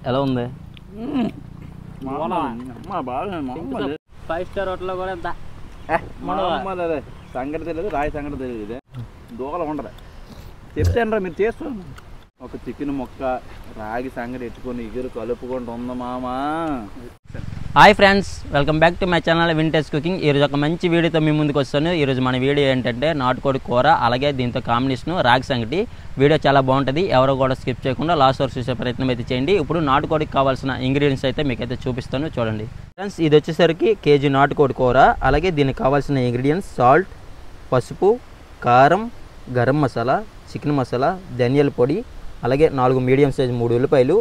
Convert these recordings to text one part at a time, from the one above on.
ఎలా ఉంది? Five star హోటల్లో కూడా సంగతి తెలియదు, రాయి సంగతి తెలియదు. దూకలు ఉండదు. చెప్తాను రా, మీరు చేసుకోండి. ఒక చికెన్ ముక్క రాగి సంగటి ఎట్టుకొని ఎగురు కలుపుకుంటూ ఉంది మామా. Hi friends, welcome back to my channel vintage cooking. ఈరోజు ఒక మంచి వీడియోతో మీ ముందుకు వస్తాను. ఈరోజు మన వీడియో ఏంటంటే నాటుకోడి కూర, అలాగే దీంతో కాంబినేషన్ రాగి సంగటి. వీడియో చాలా బాగుంటుంది, ఎవరో కూడా స్కిప్ చేయకుండా లాస్ట్ వరకు చూసే ప్రయత్నం అయితే చేయండి. ఇప్పుడు నాటుకోడికి కావాల్సిన ఇంగ్రీడియంట్స్ అయితే మీకైతే చూపిస్తాను, చూడండి ఫ్రెండ్స్. ఇది వచ్చేసరికి కేజీ నాటుకోడి కూర. అలాగే దీనికి కావాల్సిన ఇంగ్రీడియంట్స్ సాల్ట్, పసుపు, కారం, గరం మసాలా, చికెన్ మసాలా, ధనియాల పొడి, అలాగే 4 మీడియం సైజ్ 3 ఉల్లిపాయలు,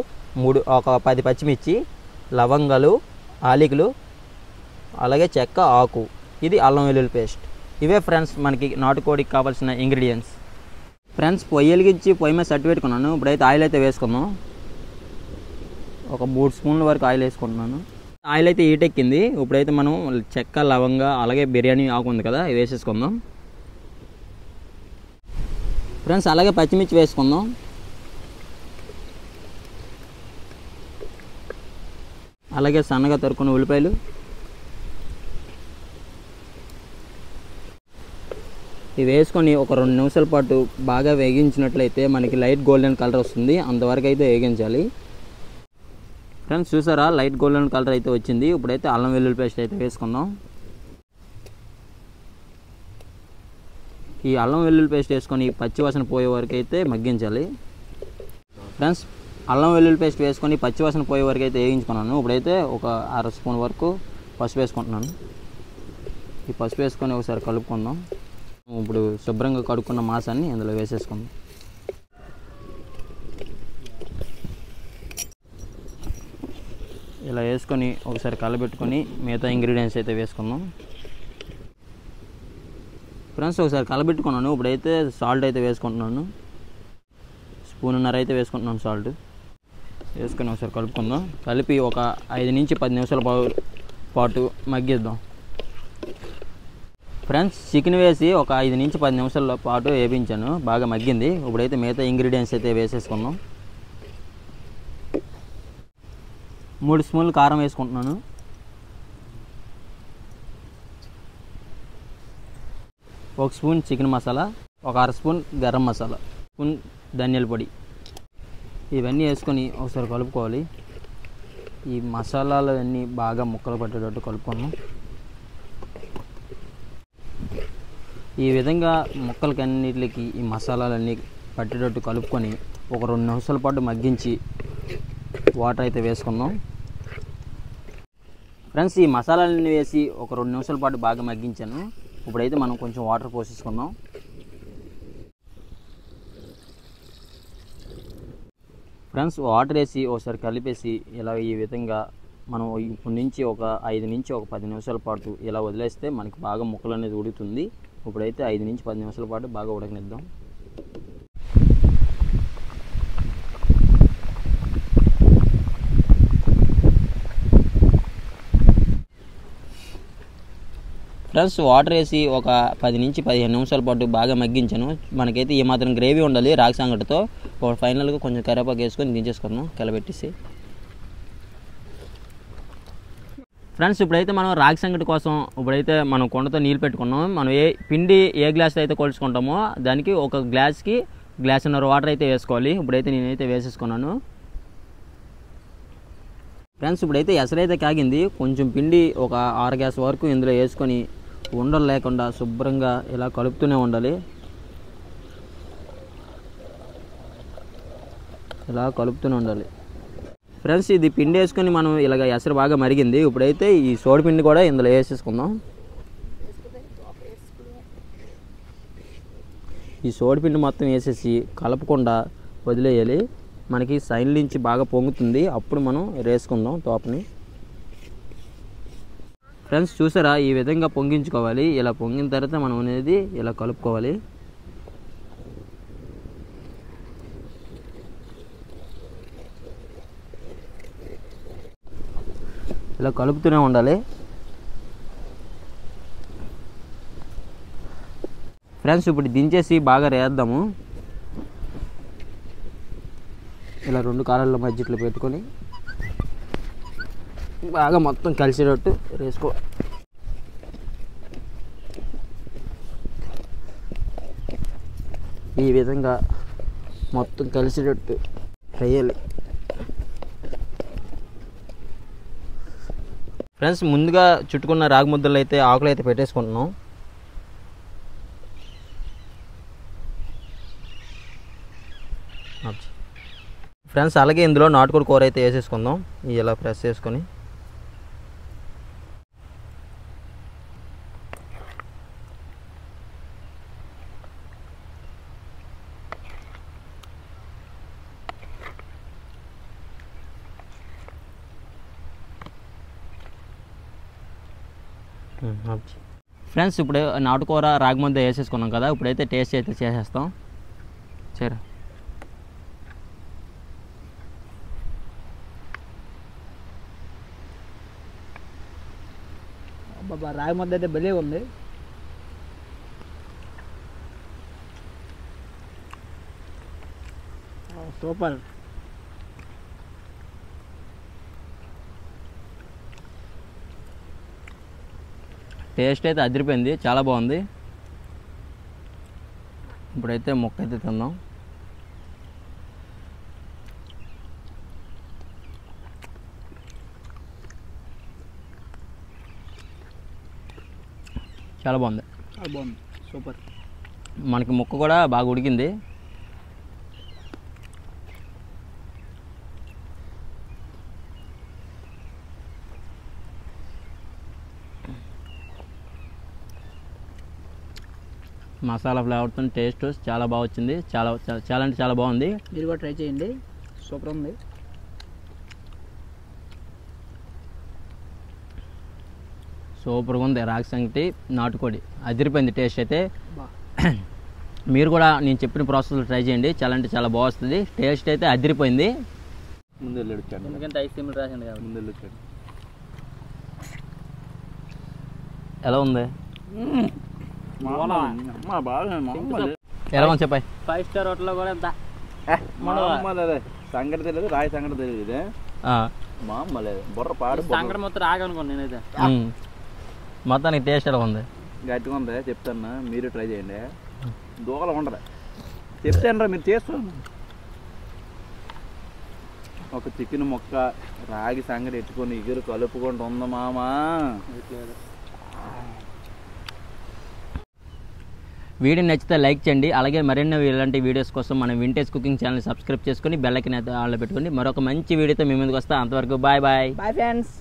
ఒక 10 పచ్చిమిర్చి, లవంగాలు, ఆలికలు, అలాగే చెక్క, ఆకు, ఇది అల్లం వెల్లుల్లి పేస్ట్. ఇవే ఫ్రెండ్స్ మనకి నాటుకోడికి కావాల్సిన ఇంగ్రీడియంట్స్. ఫ్రెండ్స్, పొయ్యి వెలిగించి పొయ్యి మీద సట్టు పెట్టుకున్నాను. ఇప్పుడైతే ఆయిల్ అయితే వేసుకుందాం. ఒక 3 స్పూన్ల వరకు ఆయిల్ వేసుకుంటున్నాను. ఆయిల్ అయితే హీట్ ఎక్కింది. ఇప్పుడైతే మనం చెక్క, లవంగా, అలాగే బిర్యానీ ఆకు ఉంది కదా, ఇవి వేసేసుకుందాం ఫ్రెండ్స్. అలాగే పచ్చిమిర్చి వేసుకుందాం. అలాగే సన్నగా తరుక్కున్న ఉల్లిపాయలు, ఇవి వేసుకొని ఒక 2 నిమిషాల పాటు బాగా వేగించినట్లయితే మనకి లైట్ గోల్డెన్ కలర్ వస్తుంది. అంతవరకు అయితే వేగించాలి ఫ్రెండ్స్. చూసారా, లైట్ గోల్డెన్ కలర్ అయితే వచ్చింది. ఇప్పుడైతే అల్లం వెల్లుల్లి పేస్ట్ అయితే వేసుకుందాం. ఈ అల్లం వెల్లుల్లి పేస్ట్ వేసుకొని పచ్చివాసన పోయే వరకు అయితే మగ్గించాలి ఫ్రెండ్స్. అల్లం వెల్లుల్లి పేస్ట్ వేసుకొని పచ్చివాసన పోయే వరకు అయితే వేయించుకున్నాను. ఇప్పుడైతే ఒక 1/2 స్పూన్ వరకు పసుపు వేసుకుంటున్నాను. ఈ పసుపు వేసుకొని ఒకసారి కలుపుకుందాం. ఇప్పుడు శుభ్రంగా కడుక్కున్న మాంసాన్ని ఇందులో వేసేసుకుందాం. ఇలా వేసుకొని ఒకసారి కలబెట్టుకొని మిగతా ఇంగ్రీడియంట్స్ అయితే వేసుకుందాం ఫ్రెండ్స్. ఒకసారి కలబెట్టుకున్నాను. ఇప్పుడైతే సాల్ట్ అయితే వేసుకుంటున్నాను. 1.5 స్పూన్ అయితే వేసుకుంటున్నాను సాల్ట్. వేసుకొని ఒకసారి కలుపుకుందాం. కలిపి ఒక 5 నుంచి 10 నిమిషాల పాటు మగ్గిద్దాం ఫ్రెండ్స్. చికెన్ వేసి ఒక 5 నుంచి 10 నిమిషాల పాటు వేయించాను, బాగా మగ్గింది. ఇప్పుడైతే మిగతా ఇంగ్రీడియంట్స్ అయితే వేసేసుకుందాం. 3 స్పూన్లు కారం వేసుకుంటున్నాను. 1 స్పూన్ చికెన్ మసాలా, ఒక 1/2 స్పూన్ గరం మసాలా, స్పూన్ ధనియాల పొడి, ఇవన్నీ వేసుకొని ఒకసారి కలుపుకోవాలి. ఈ మసాలాలు అన్నీ బాగా ముక్కలు పట్టేటట్టు కలుపుకున్నాం. ఈ విధంగా ముక్కలకి అన్నిటికి ఈ మసాలాలన్నీ పట్టేటట్టు కలుపుకొని ఒక 2 నిమిషాల పాటు మగ్గించి వాటర్ అయితే వేసుకుందాం ఫ్రెండ్స్. ఈ మసాలాలన్నీ వేసి ఒక 2 నిమిషాల పాటు బాగా మగ్గించాను. ఇప్పుడైతే మనం కొంచెం వాటర్ పోసేసుకుందాం. ఫ్రెండ్స్, వాటర్ వేసి ఒకసారి కలిపేసి ఇలా ఈ విధంగా మనం ఇప్పటి నుంచి ఒక 5 నుంచి 10 నిమిషాల పాటు ఇలా వదిలేస్తే మనకి బాగా ముక్కలు అనేది ఉడుకుతుంది. ఇప్పుడైతే 5 నుంచి 10 నిమిషాల పాటు బాగా ఉడకనిద్దాం. ఫ్రెండ్స్, వాటర్ వేసి ఒక 10 నుంచి 15 నిమిషాల పాటు బాగా మగ్గించాను. మనకైతే ఈ మాత్రం గ్రేవీ ఉండాలి రాగి సంగటితో. ఫైనల్గా కొంచెం కరివేపాకు వేసుకొని దించేసుకున్నాం కలబెట్టేసి ఫ్రెండ్స్. ఇప్పుడైతే మనం రాగి సంగటి కోసం ఇప్పుడైతే మనం కుండతో నీళ్ళు పెట్టుకున్నాం. మనం పిండి ఏ గ్లాస్ అయితే కొలుచుకుంటామో దానికి ఒక గ్లాస్కి 1.5 గ్లాసున్నర వాటర్ అయితే వేసుకోవాలి. ఇప్పుడైతే నేనైతే వేసేసుకున్నాను ఫ్రెండ్స్. ఇప్పుడైతే ఎసరైతే కాగింది. కొంచెం పిండి ఒక 6 గ్లాస్ వరకు ఇందులో వేసుకొని ఉండలు లేకుండా శుభ్రంగా ఇలా కలుపుతూనే ఉండాలి. ఇలా కలుపుతూనే ఉండాలి ఫ్రెండ్స్. ఇది పిండి వేసుకొని మనం ఇలాగ ఎసరు బాగా మరిగింది. ఇప్పుడైతే ఈ సోడి పిండి కూడా ఇందులో వేసేసుకుందాం. ఈ సోడి పిండి మొత్తం వేసేసి కలపకుండా వదిలేయాలి. మనకి సైడ్ నుంచి బాగా పొంగుతుంది, అప్పుడు మనం వేసుకుందాం తోపని ఫ్రెండ్స్. చూసారా, ఈ విధంగా పొంగించుకోవాలి. ఇలా పొంగిన తర్వాత మనం అనేది ఇలా కలుపుకోవాలి. ఇలా కలుపుతూనే ఉండాలి ఫ్రెండ్స్. ఇప్పుడు దించేసి బాగా రేద్దాము. ఇలా 2 కాలాల మధ్య ఇట్లా పెట్టుకొని బాగా మొత్తం కలిసేటట్టు వేసుకో. ఈ విధంగా మొత్తం కలిసేటట్టు వేయాలి. ఫ్రెండ్స్, ముందుగా చుట్టుకున్న రాగి ముద్దలు అయితే ఆకులు అయితే పెట్టేసుకుంటున్నాం. ఫ్రెండ్స్, అలాగే ఇందులో నాటుకోడి కూర అయితే వేసేసుకుందాం. ఇలా ప్రెస్ చేసుకొని ఫ్రెండ్స్, ఇప్పుడు నాటుకూర రాగి ముద్ద వేసేసుకున్నాం కదా. ఇప్పుడైతే టేస్ట్ అయితే చేసేస్తాం. సరే, అబ్బా రాగి ముద్ద అయితే భలే ఉంది. సూపర్. టేస్ట్ అయితే అదిరిపోయింది, చాలా బాగుంది. ఇప్పుడైతే ముక్క అయితే తిందాం. చాలా బాగుంది. బాగుంది, సూపర్. మనకి ముక్క కూడా బాగా ఉడికింది. మసాలా ఫ్లేవర్తో టేస్ట్ చాలా బాగా వచ్చింది. చాలా అంటే చాలా బాగుంది. మీరు కూడా ట్రై చేయండి, సూపర్ ఉంది. సూపర్గా ఉంది. రాగి సంగటి నాటుకోడి అదిరిపోయింది టేస్ట్ అయితే. మీరు కూడా నేను చెప్పిన ప్రాసెస్లో ట్రై చేయండి, చాలా అంటే చాలా బాగా వస్తుంది. టేస్ట్ అయితే అదిరిపోయింది. ముందు వెళ్ళొచ్చాను, ఎందుకంటే ఐస్ క్రీమ్ రాసింది కాబట్టి. ముందు వెళ్ళొచ్చాను. ఎలా ఉంది? బాగా ఎలా ఉంది చెప్పాయి? 5 స్టార్ హోటల్లో కూడా ఎంత సంగటి తెలియదు, రాయి సంగటి తెలియదు. ఇదే మామలేదు బుర్ర పాడు. సంగటి మొత్తం రాగనుకోండి నేనైతే. మొత్తానికి టేస్ట్ ఎలా ఉంది? గట్టిగా ఉంది, చెప్తాను, మీరు ట్రై చేయండి. దూకలు ఉండదు, చెప్తాను రా, మీరు చేసుకోండి. ఒక చికెన్ ముక్క రాగి సంగటి ఎట్టుకొని ఎగురు కలుపుకుంటూ ఉంది మామా. వీడియో నచ్చితే లైక్ చేయండి. అలాగే మరిన్ని ఇలాంటి వీడియోస్ కోసం మన వింటేజ్ కుకింగ్ ఛానల్ సబ్స్క్రైబ్ చేసుకొని బెల్ ఐకాన్ అయితే ఆన్లో పెట్టుకోండి. మరొక మంచి వీడియోతో మీ ముందుకు వస్తా. అంతవరకు బాయ్ బాయ్. Bye friends.